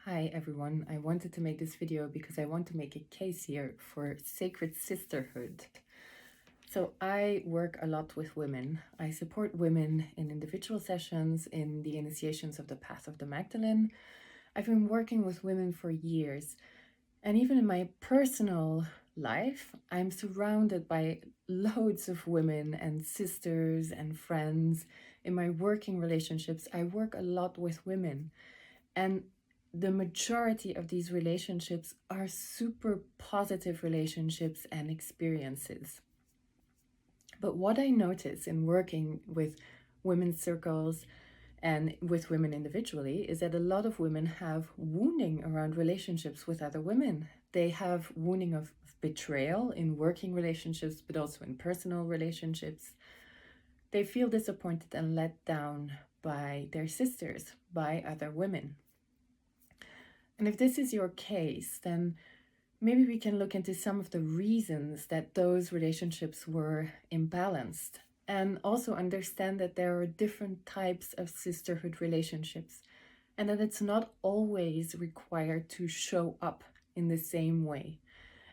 Hi everyone, I wanted to make this video because I want to make a case here for sacred sisterhood. So I work a lot with women. I support women in individual sessions, in the initiations of the path of the Magdalene. I've been working with women for years. And even in my personal life, I'm surrounded by loads of women and sisters and friends. In my working relationships, I work a lot with women. And the majority of these relationships are super positive relationships and experiences. But what I notice in working with women's circles and with women individually is that a lot of women have wounding around relationships with other women. They have wounding of betrayal in working relationships, but also in personal relationships. They feel disappointed and let down by their sisters, by other women. And if this is your case, then maybe we can look into some of the reasons that those relationships were imbalanced, and also understand that there are different types of sisterhood relationships, and that it's not always required to show up in the same way,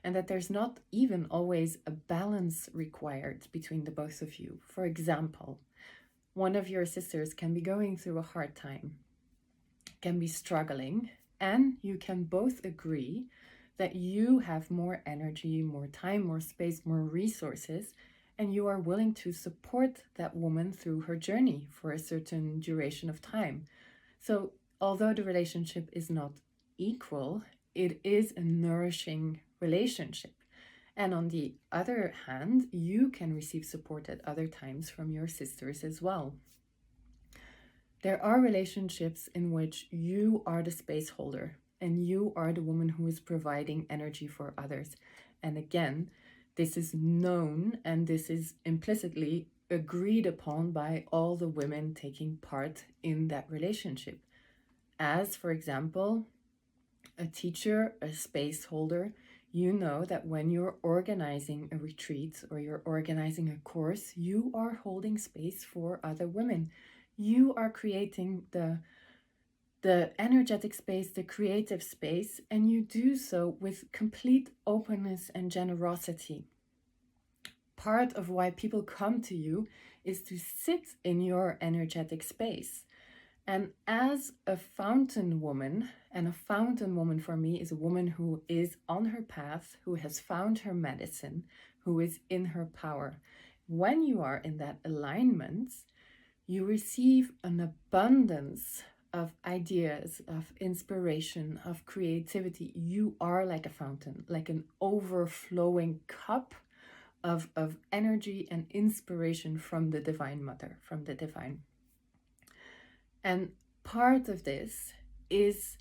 and that there's not even always a balance required between the both of you. For example, one of your sisters can be going through a hard time, can be struggling, and you can both agree that you have more energy, more time, more space, more resources, and you are willing to support that woman through her journey for a certain duration of time. So although the relationship is not equal, it is a nourishing relationship. And on the other hand, you can receive support at other times from your sisters as well. There are relationships in which you are the space holder and you are the woman who is providing energy for others. And again, this is known and this is implicitly agreed upon by all the women taking part in that relationship. As, for example, a teacher, a space holder, you know that when you're organizing a retreat or you're organizing a course, you are holding space for other women. You are creating the energetic space, the creative space, and you do so with complete openness and generosity. Part of why people come to you is to sit in your energetic space. And as a fountain woman, and a fountain woman for me is a woman who is on her path, who has found her medicine, who is in her power. When you are in that alignment, you receive an abundance of ideas, of inspiration, of creativity. You are like a fountain, like an overflowing cup of energy and inspiration from the Divine Mother, from the Divine. And part of this is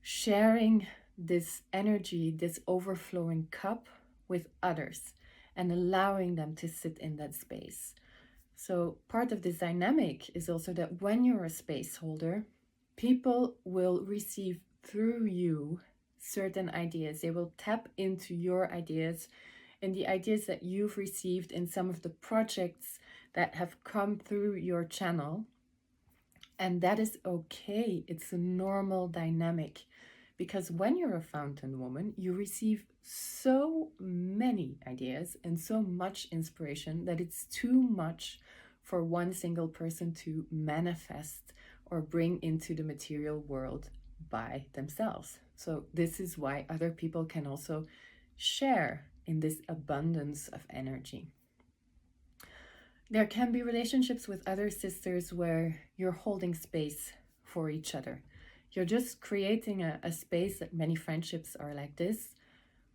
sharing this energy, this overflowing cup with others and allowing them to sit in that space. So part of this dynamic is also that when you're a space holder, people will receive through you certain ideas. They will tap into your ideas and the ideas that you've received in some of the projects that have come through your channel. And that is okay. It's a normal dynamic. Because when you're a fountain woman, you receive so many ideas and so much inspiration that it's too much for one single person to manifest or bring into the material world by themselves. So this is why other people can also share in this abundance of energy. There can be relationships with other sisters where you're holding space for each other. You're just creating a space that many friendships are like this,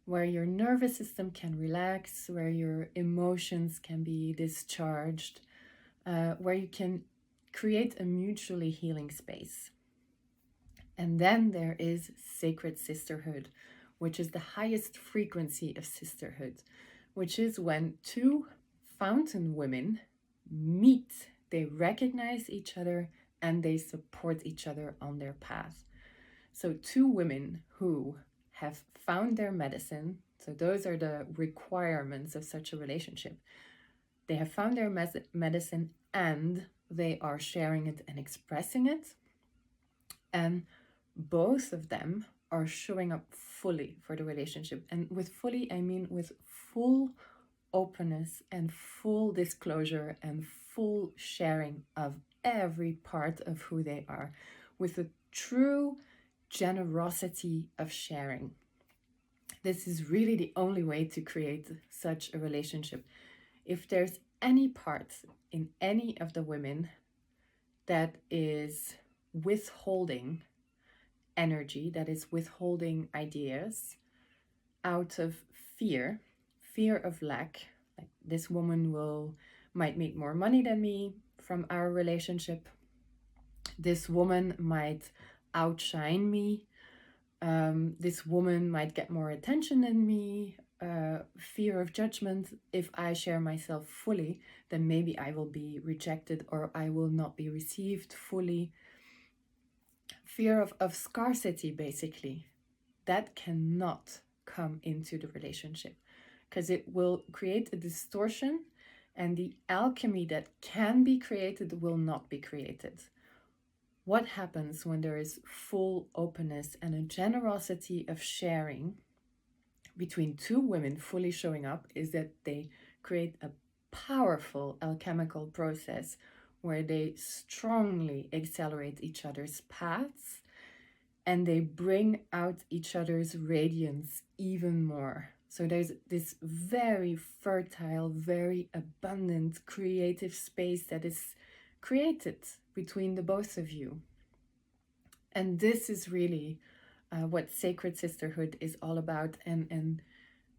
where your nervous system can relax, where your emotions can be discharged, where you can create a mutually healing space. And then there is sacred sisterhood, which is the highest frequency of sisterhood, which is when two fountain women meet, they recognize each other, and they support each other on their path. So two women who have found their medicine, so those are the requirements of such a relationship. They have found their medicine and they are sharing it and expressing it. And both of them are showing up fully for the relationship. And with fully, I mean with full openness and full disclosure and full sharing of every part of who they are, with a true generosity of sharing. This is really the only way to create such a relationship. If there's any part in any of the women that is withholding energy, that is withholding ideas out of fear, fear of lack, like this woman might make more money than me from our relationship, this woman might outshine me, this woman might get more attention than me, fear of judgment. If I share myself fully, then maybe I will be rejected or I will not be received fully. Fear of scarcity, basically, that cannot come into the relationship because it will create a distortion, and the alchemy that can be created will not be created. What happens when there is full openness and a generosity of sharing between two women fully showing up is that they create a powerful alchemical process where they strongly accelerate each other's paths and they bring out each other's radiance even more. So there's this very fertile, very abundant, creative space that is created between the both of you. And this is really what sacred sisterhood is all about. And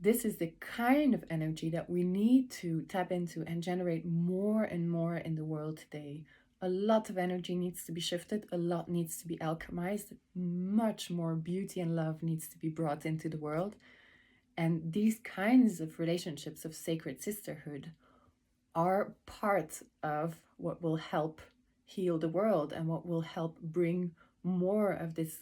this is the kind of energy that we need to tap into and generate more and more in the world today. A lot of energy needs to be shifted, a lot needs to be alchemized, much more beauty and love needs to be brought into the world. And these kinds of relationships of sacred sisterhood are part of what will help heal the world and what will help bring more of this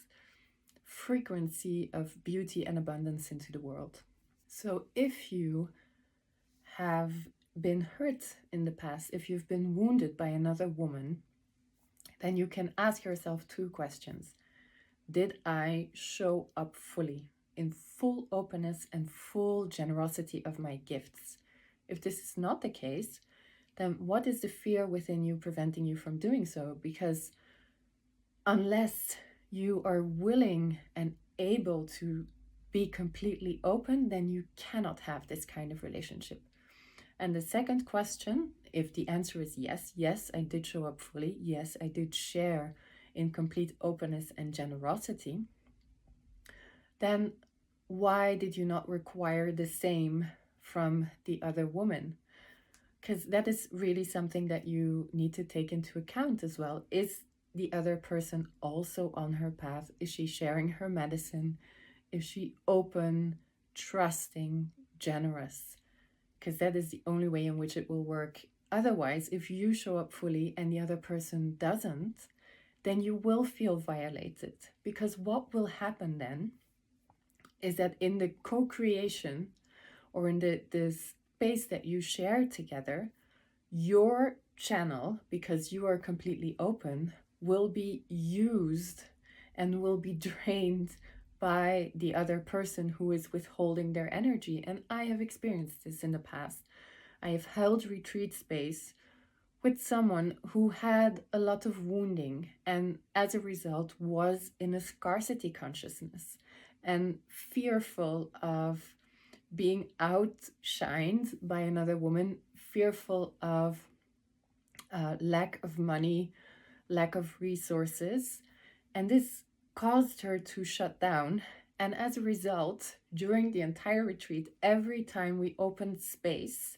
frequency of beauty and abundance into the world. So if you have been hurt in the past, if you've been wounded by another woman, then you can ask yourself two questions. Did I show up fully, in full openness and full generosity of my gifts? If this is not the case, then what is the fear within you preventing you from doing so? Because unless you are willing and able to be completely open, then you cannot have this kind of relationship. And the second question, if the answer is yes, yes, I did show up fully, yes, I did share in complete openness and generosity, then why did you not require the same from the other woman? Because that is really something that you need to take into account as well. Is the other person also on her path? Is she sharing her medicine? Is she open, trusting, generous? Because that is the only way in which it will work. Otherwise, if you show up fully and the other person doesn't, then you will feel violated. Because what will happen then is that in the co-creation or in the space that you share together, your channel, because you are completely open, will be used and will be drained by the other person who is withholding their energy. And I have experienced this in the past. I have held retreat space with someone who had a lot of wounding and as a result was in a scarcity consciousness and fearful of being outshined by another woman, fearful of lack of money, lack of resources. And this caused her to shut down. And as a result, during the entire retreat, every time we opened space,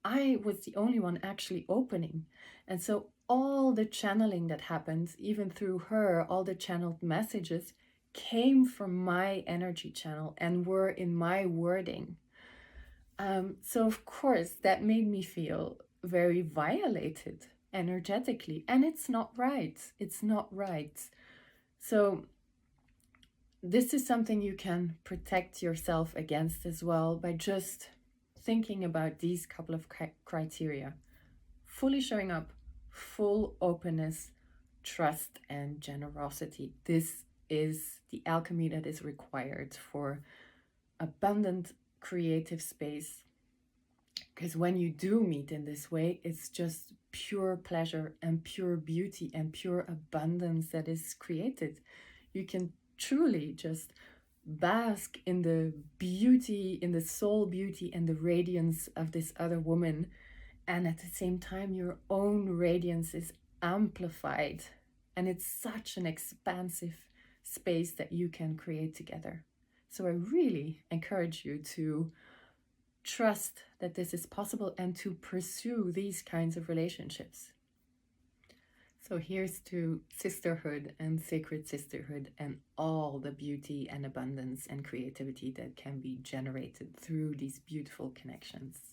I was the only one actually opening. And so all the channeling that happened, even through her, all the channeled messages came from my energy channel and were in my wording. So of course that made me feel very violated energetically, and it's not right. It's not right. So this is something you can protect yourself against as well by just thinking about these couple of criteria. Fully showing up, full openness, trust, and generosity. This is the alchemy that is required for abundant creative space. Because when you do meet in this way, it's just pure pleasure and pure beauty and pure abundance that is created. You can truly just bask in the beauty, in the soul beauty and the radiance of this other woman. And at the same time, your own radiance is amplified. And it's such an expansive space that you can create together. So I really encourage you to trust that this is possible and to pursue these kinds of relationships. So here's to sisterhood and sacred sisterhood and all the beauty and abundance and creativity that can be generated through these beautiful connections.